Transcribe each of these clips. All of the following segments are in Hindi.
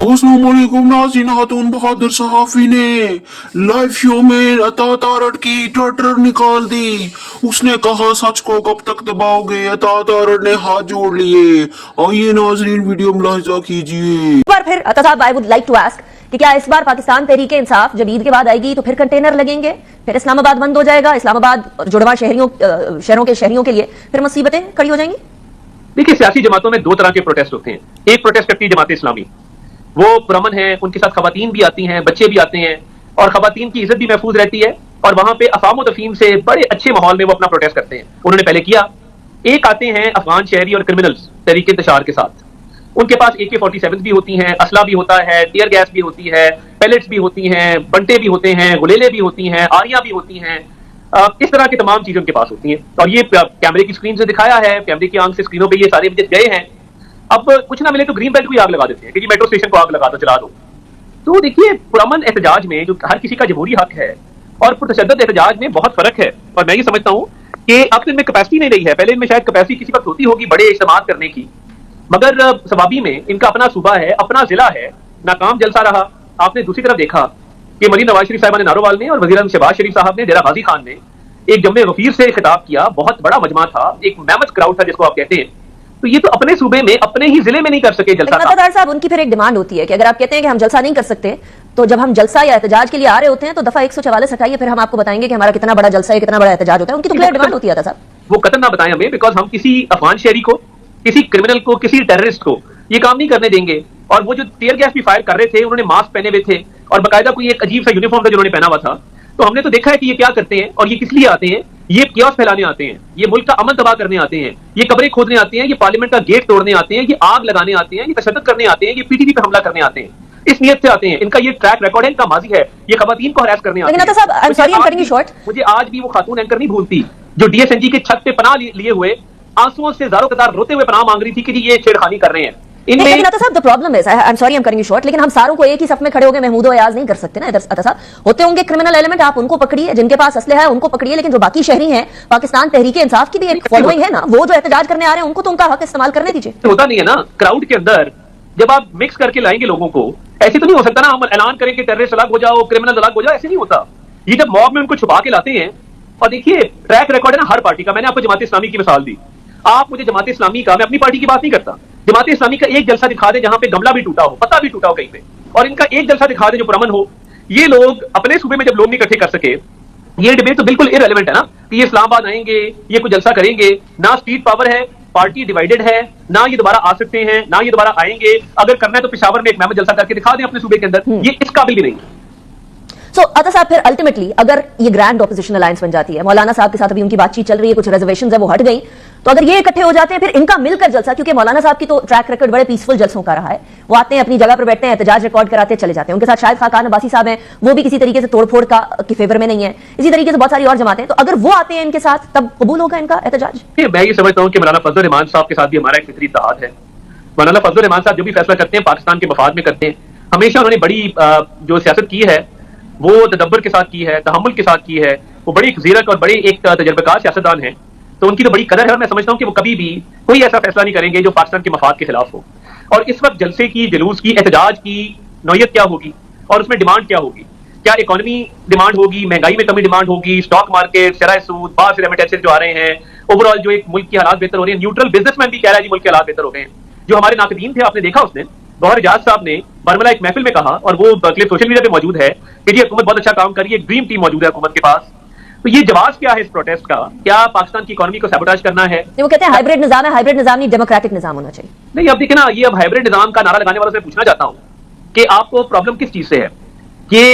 अस्सलामुअलैकुम नाज़रीन, खातून बहादुर सहाफी ने लाइव शो में अता तारड़ की टटर निकाल दी। उसने कहा सच को कब तक दबाओगे। अता तारड़ ने हाथ जोड़ लिए। आइए नाज़रीन वीडियो मुलाहिजा कीजिए। बार फिर अता साहब, I would like to ask कि क्या इस बार पाकिस्तान तहरीक इंसाफ जब ईद के बाद आएगी तो फिर कंटेनर लगेंगे, फिर इस्लामाबाद बंद हो जाएगा, इस्लामाबाद और जुड़वा शहरों के शहरियों के लिए फिर मुसीबतें खड़ी हो जाएंगी? देखिए, सियासी जमातों में दो तरह के प्रोटेस्ट होते हैं। एक प्रोटेस्ट करती है जमात इस्लामी, वो पुरअमन है, उनके साथ खवातीन भी आती हैं, बच्चे भी आते हैं और खवातीन की इज्जत भी महफूज रहती है और वहां पे अफाम तफहीम से बड़े अच्छे माहौल में वो अपना प्रोटेस्ट करते हैं। उन्होंने पहले किया। एक आते हैं अफगान शहरी और क्रिमिनल्स तहरीक इंतशार के साथ, उनके पास AK-47 भी होती हैं, असला भी होता है, टीयर गैस भी होती है, पैलेट्स भी होती हैं, बंटे भी होते हैं, गुलेले भी होती हैं, आरियां भी होती हैं, इस तरह की तमाम चीजें उनके पास होती हैं। और ये कैमरे की स्क्रीन से दिखाया है, कैमरे की आंख से स्क्रीनों पे ये सारे विजिट गए हैं। अब कुछ ना मिले तो ग्रीन बेल्ट को आग लगा देते हैं कि जी मेट्रो स्टेशन को आग लगा दो, जला दो। तो देखिए, पुरअमन एहतजाज में जो हर किसी का जमहूरी हक है और पुरतशद्दद एहतजाज में बहुत फर्क है। और मैं ये समझता हूँ कि अब तो इनमें कैपेसिटी नहीं रही है। पहले इनमें शायद कैपेसिटी किसी वक्त होती होगी बड़े इज्तिमा करने की, मगर सवाबी में इनका अपना सूबा है, अपना जिला है, नाकाम जलसा रहा। आपने दूसरी तरफ देखा कि मरीम नवाज शरीफ साहब ने नारोवाल में और वज़ीर शहबाज शरीफ साहब ने डेरा गाजी खान ने एक जम्मे गफीर से खिताब किया। बहुत बड़ा मजमा था, एक मैमथ क्राउड था जिसको आप कहते हैं। तो ये तो अपने सूबे में, अपने ही जिले में नहीं कर सके जलसा। साहब, उनकी फिर एक डिमांड होती है कि अगर आप कहते हैं कि हम जलसा नहीं कर सकते, तो जब हम जलसा या एहतजाज के लिए आ रहे होते हैं तो दफा 144 हटाइए, फिर हम आपको बताएंगे कि हमारा कितना बड़ा जलसा है, कितना बड़ा एहतजाज होता है। उनकी तो क्लियर डिमांड होती है साहब। वो कतन ना बताएं हमें, बिकॉज हम किसी अफगान शहरी को, किसी क्रिमिनल को, किसी टेररिस्ट को ये काम नहीं करने देंगे। और वो जो टीयर गैस भी फायर कर रहे थे, उन्होंने मास्क पहने हुए थे और बाकायदा कोई एक अजीब सा यूनिफॉर्म था जिन्होंने पहना हुआ था। तो हमने तो देखा है कि ये क्या करते हैं और ये किस लिए आते हैं। ये कियोस फैलाने आते हैं, ये मुल्क का अमन तबाह करने आते हैं, ये कब्रें खोदने आते हैं, ये पार्लियामेंट का गेट तोड़ने आते हैं, ये आग लगाने आते हैं, ये तशद्दुद करने आते हैं, ये PTV पे हमला करने आते हैं। इस नियत से आते हैं। इनका ये ट्रैक रिकॉर्ड है, इनका माजी है। ये खवातीन को हरास करने आते हैं। मुझे आज भी वो खातून एंकर नहीं भूलती जो DSNG के छत पे पनाह लिए हुए आंसुओं से ज़ारो कतार रोते हुए पनाह मांग रही थी कि जी ये छेड़खानी कर रहे हैं। लेकिन अता साहब, the problem is, I am sorry I am cutting you short, लेकिन हम सारों को एक ही सफ में खड़े होकर महमूद अयाज नहीं कर सकते ना। अता साहब, होते होंगे क्रिमिनल एलिमेंट, आप उनको पकड़िए, जिनके पास असले है उनको पकड़िए, लेकिन जो बाकी शहरी हैं, पाकिस्तान तहरीक इंसाफ की भी एक फॉलोइंग है ना, वो जो एहतजाज करने आ रहे हैं उनको तो उनका हक इस्तेमाल करने दीजिए। होता नहीं है ना क्राउड के अंदर, जब आप मिक्स करके लाएंगे लोगों को, ऐसे तो नहीं हो सकता ना हम ऐलान करें कि टेररिस्ट अलग हो जाओ, क्रिमिनल अलग हो जाओ, ऐसे नहीं होता। ये जब मॉब में उनको छुपा के लाते हैं, और देखिए ट्रैक रिकॉर्ड है ना हर पार्टी का। मैंने आपको जमात इस्लामी की मिसाल दी, आप मुझे जमात इस्लामी का, मैं अपनी पार्टी की बात नहीं करता, जमात इस्लामी का एक जलसा दिखा दे जहां पे गमला भी टूटा हो, पत्ता भी टूटा हो कहीं पे, और इनका एक जलसा दिखा दे जो पुरअमन हो। ये लोग अपने सूबे में जब लोग नहीं इकट्ठे कर सके, ये डिबेट तो बिल्कुल इररिलेवेंट है ना कि ये इस्लामाबाद आएंगे, ये कुछ जलसा करेंगे। ना स्ट्रीट पावर है, पार्टी डिवाइडेड है, ना ये दोबारा आ सकते हैं, ना ये दोबारा आएंगे। अगर करना है तो पेशावर में एक महमद जलसा करके दिखा दें अपने सूबे के अंदर, ये इस काबिल भी नहीं। सो अता साहब, फिर अल्टीमेटली अगर ये ग्रैंड ऑपोजिशन अलायंस बन जाती है, मौलाना साहब के साथ अभी उनकी बातचीत चल रही है, कुछ रिजर्वेशंस है वो हट गई, तो अगर ये इकट्ठे हो जाते हैं फिर इनका मिलकर जलसा, क्योंकि मौलाना साहब की तो ट्रैक रिकॉर्ड बड़े पीसफुल जलसों का रहा है, वो आते हैं अपनी जगह पर बैठते हैं, एहतजाज रिकॉर्ड कराते चले जाते हैं। उनके साथ शायद खाकान अब्बासी साहब हैं, वो भी किसी तरीके से तोड़फोड़ की फेवर में नहीं है। इसी तरीके से बहुत सारी और जमातें हैं, तो अगर वो आते हैं इनके साथ तब कबूल होगा इनका एहतजाज? मैं ये समझता हूँ कि मौलाना फजल रहमान साहब के साथ भी हमारा एक फितरी इत्तेहाद है। मौलाना फजल रहमान साहब जो भी फैसला करते हैं पाकिस्तान के मफाद में करते हैं। हमेशा उन्होंने बड़ी जो सियासत की है वो तदब्बर के साथ की है, तहम्मुल के साथ की है। वो बड़ी एक ज़ीरक और बड़े एक तजर्बेकार सियासतदान है, तो उनकी तो बड़ी कदर है। और मैं समझता हूँ कि वो कभी भी कोई ऐसा फैसला नहीं करेंगे जो पाकिस्तान के मफाद के खिलाफ हो। और इस वक्त जलसे की, जुलूस की, एहतजाज की नौयत क्या होगी और उसमें डिमांड क्या होगी? क्या इकोनॉमी डिमांड होगी, महंगाई में कमी डिमांड होगी, स्टॉक मार्केट, शरह सूद, बाहर से रेमिटेंसेस जो आ रहे हैं, ओवरऑल जो एक मुल्क की हालात बेहतर हो रही है। न्यूट्रल बिजनेसमैन भी कह रहा है जी मुल्क के हालात बेहतर हो गए हैं। जो हमारे नाकदीन थे, आपने देखा उसने गौहर एजाज साहब ने बरमला एक महफिल में कहा, और वो क्लिप सोशल मीडिया पे मौजूद है कि जी हुकूमत बहुत अच्छा काम कर रही है, ड्रीम टीम मौजूद है हुकूमत के पास। तो ये जवाब क्या है इस प्रोटेस्ट का? क्या पाकिस्तान की इकोनॉमी को सैबोटाज करना है? वो कहते हैं हाइब्रिड निजाम है, हाइब्रिड निजाम नहीं डेमोक्रेटिक निजाम होना चाहिए। नहीं, अब देखिए ना, ये अब हाइब्रिड निजाम का नारा लगाने वालों से पूछना चाहता हूं कि आपको प्रॉब्लम किस चीज से है? ये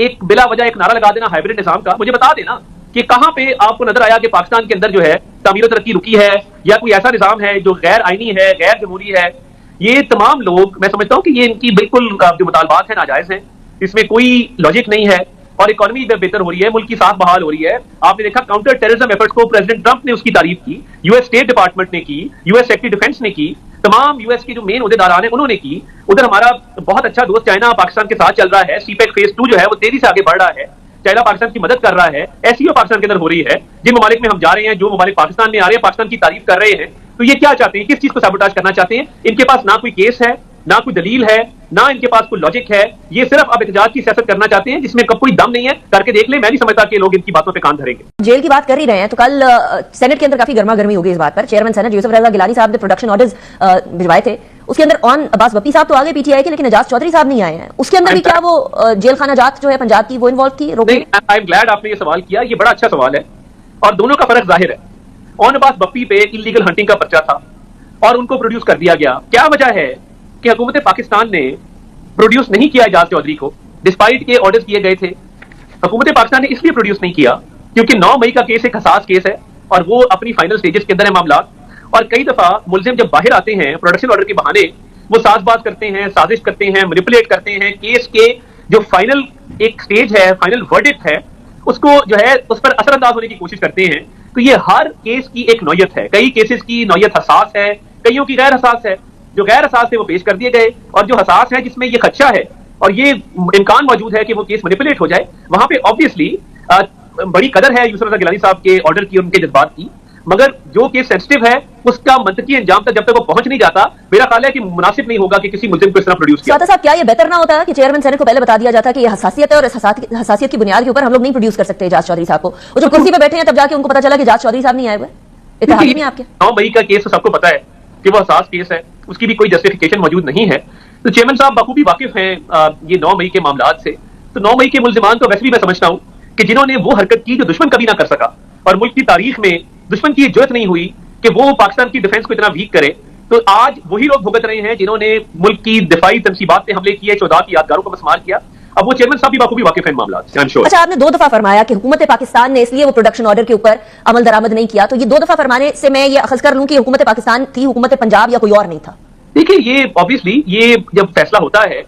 एक बिला वजह एक नारा लगा देना हाइब्रिड निजाम का, मुझे बता देना कि कहां पे आपको नजर आया कि पाकिस्तान के अंदर जो है तामीर और तरक्की रुकी है, या कोई ऐसा निजाम है जो गैर आईनी है, गैर जमहूरी है। ये तमाम लोग, मैं समझता हूं कि ये इनकी बिल्कुल जो मुतालबात है नाजायज है, इसमें कोई लॉजिक नहीं है। और इकोनॉमी बेहतर हो रही है, मुल्क की साख बहाल हो रही है। आपने देखा काउंटर टेररिज्म एफर्ट्स को प्रेसिडेंट ट्रंप ने उसकी तारीफ की, US स्टेट डिपार्टमेंट ने की, US सेक्रेटरी डिफेंस ने की, तमाम US की जो मेन उहदेदारान है उन्होंने की। उधर हमारा बहुत अच्छा दोस्त चाइना पाकिस्तान के साथ चल रहा है, CPEC फेज 2 जो है वो तेजी से आगे बढ़ रहा है, चाइना पाकिस्तान की मदद कर रहा है, SCO पाकिस्तान के अंदर हो रही है। जिन ममालिक में हम जा रहे हैं, जो ममालिक पाकिस्तान में आ रहे हैं, पाकिस्तान की तारीफ कर रहे हैं, तो ये क्या चाहते हैं? किस चीज को सैबोटाज करना चाहते हैं? इनके पास ना कोई केस है, ना कोई दलील है, ना इनके पास कोई लॉजिक है। ये सिर्फ अब एहतजाज की सियासत करना चाहते हैं जिसमें कोई दम नहीं है। करके देख ले, मैं नहीं समझता कि लोग इनकी बातों पे कान धरेंगे। जेल की बात कर ही रहे हैं तो कल सेनेट के अंदर काफी गर्मा गर्मी हो गई इस बात पर। चेयरमैन सेनेट यूसुफ रजा गिलानी साहब ने प्रोडक्शन ऑर्डर्स भिजवाए थे, उसके अंदर ऑन अब्बास बप्पी साहब तो आगे पीटीआई के, लेकिन एजाज चौधरी साहब नहीं आए हैं। उसके अंदर भी क्या वो जेल खाना जात जो है पंजाब की वो इन्वॉल्व थी? नहीं, आई एम ग्लैड आपने ये सवाल किया, ये बड़ा अच्छा सवाल है और दोनों का फर्क जाहिर है। ऑन अब्बास बप्पी पे इलीगल हंटिंग का पर्चा था और उनको प्रोड्यूस कर दिया गया। क्या वजह है कि हुकूमत पाकिस्तान ने प्रोड्यूस नहीं किया एजाज चौधरी को, डिस्पाइट के ऑर्डर किए गए थे। हुकूमत पाकिस्तान ने इसलिए प्रोड्यूस नहीं किया क्योंकि 9 मई का केस एक हसास केस है और वो अपनी फाइनल स्टेजेस के अंदर है मामला। और कई दफा मुलजिम जब बाहर आते हैं प्रोडक्शन ऑर्डर के बहाने, वो साजबाज करते हैं, साजिश करते हैं, मैनिपुलेट करते हैं। केस के जो फाइनल एक स्टेज है, फाइनल वर्डिक्ट है, उसको जो है उस पर असरअंदाज होने की कोशिश करते हैं। तो ये हर केस की एक नौयत है। कई केसेस की नौयत हसास है, कईयों की गैर हसास है। जो गैर हसास है वो पेश कर दिए गए और जो हसास है जिसमें ये खदशा है और ये इम्कान मौजूद है कि वो केस मैनिपुलेट हो जाए, वहां पे ऑब्वियसली बड़ी कदर है यूसुफ रजा गिलानी साहब के ऑर्डर की, उनके जज्बात की। मगर जो केस सेंसिटिव है उसका मंतकी अंजाम तक जब तक वो पहुंच नहीं जाता, मेरा ख्याल है कि मुनासिब नहीं होगा कि किसी मुल्जिम को इस तरह प्रोड्यूस किया। साहब क्या ये बेहतर ना होता कि चेयरमैन सेनेट को पहले बता दिया जाता कि ये हसासियत है और इस हसासियत की बुनियाद के ऊपर हम लोग नहीं प्रोड्यूस कर सकते एजाज चौधरी साहब को? वो जो कुर्सी पे बैठे हैं तब जाके उनको पता चला कि एजाज चौधरी साहब नहीं आए हुए। इत्तेहादी में आपके 9 मई का केस तो सबको पता है कि वो हसास केस है, उसकी भी कोई जस्टिफिकेशन मौजूद नहीं है। तो चेयरमैन साहब बखूबी वाकिफ हैं ये 9 मई के मामलात से। तो 9 मई के मुल्जिमान तो वैसे भी मैं समझता हूं कि जिन्होंने वो हरकत की जो दुश्मन कभी ना कर सका और मुल्क की तारीख में दुश्मन की जरूरत नहीं हुई कि वो पाकिस्तान की डिफेंस को इतना वीक करे, तो आज वही लोग भुगत रहे हैं जिन्होंने मुल्क की दिफाई तनसीबात पे हमले किए, 14 की यादगारों को मस्मार किया। अब वो चेयरमैन साहब भी बखूबी वाकिफ हैं मामला से। अच्छा, आपने 2 दफा फरमाया कि हुकूमत पाकिस्तान ने इसलिए वो प्रोडक्शन ऑर्डर के ऊपर अमल दरामद नहीं किया, तो ये 2 दफा फरमाने से मैं ये अखज कर लूं कि हुकूमत पाकिस्तान थी, हुकूमत पंजाब या कोई और नहीं था? देखिए, ये ऑब्वियसली ये जब फैसला होता है,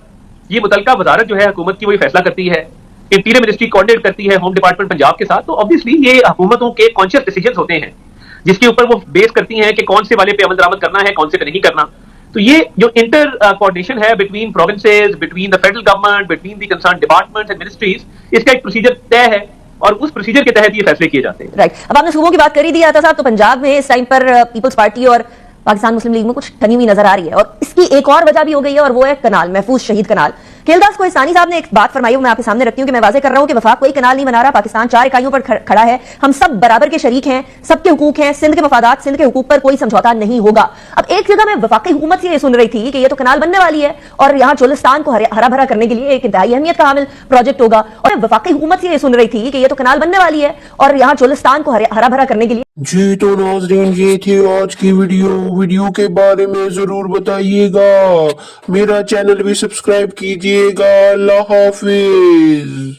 ये मुतलका वजारत जो है हुकूमत की वही फैसला करती है, इंटीरियर मिनिस्ट्री कोऑर्डिनेट करती है होम डिपार्टमेंट पंजाब के साथ। तो ऑब्वियसली ये हुकूमतों के कॉन्शियस डिसीजंस होते हैं जिसके ऊपर वो बेस करती हैं कि कौन से वाले पे अमल दरामद करना है, कौन से पे नहीं करना। तो ये जो इंटर कोऑर्डिनेशन है between provinces, between the federal government, between the concern departments and ministries, इसका एक प्रोसीजर तय है और उस प्रोसीजर के तहत ये फैसले किए जाते हैं। राइट। अब आपने सूबों की बात करी दी आता साहब, तो पंजाब में इस टाइम पर पीपल्स पार्टी और पाकिस्तान मुस्लिम लीग में कुछ ठनी हुई नजर आ रही है और इसकी एक और वजह भी हो गई है और वो है कनाल, महफूज शहीद कनाल। खेलदास कोहिस्तानी साहब ने एक बात फरमाई, मैं आपके सामने रखती हूं कि मैं वाजे कर रहा हूं कि वफाक कोई कनाल नहीं बना रहा, पाकिस्तान 4 इकाइयों पर खड़ा है, हम सब बराबर के शरीक हैं, सबके हुकूक हैं, सिंध के मफादात, सिंध के हुकूक पर कोई समझौता नहीं होगा। अब एक जगह मैं वफाकी हुकूमत से ये सुन रही थी कि ये तो कनाल बनने वाली है और यहाँ चोलिस्तान को हरा भरा करने के लिए एक इंतहाई अहमियत का हामिल प्रोजेक्ट होगा, और वफाकी हुकूमत से ये सुन रही थी कि ये तो कनाल बनने वाली है और यहाँ चोलिस्तान को हरा भरा करने के लिए। जी तो नाज़रीन, ये थी आज की वीडियो के बारे में जरूर बताइएगा, मेरा चैनल भी सब्सक्राइब कीजिएगा। अल्लाह हाफिज।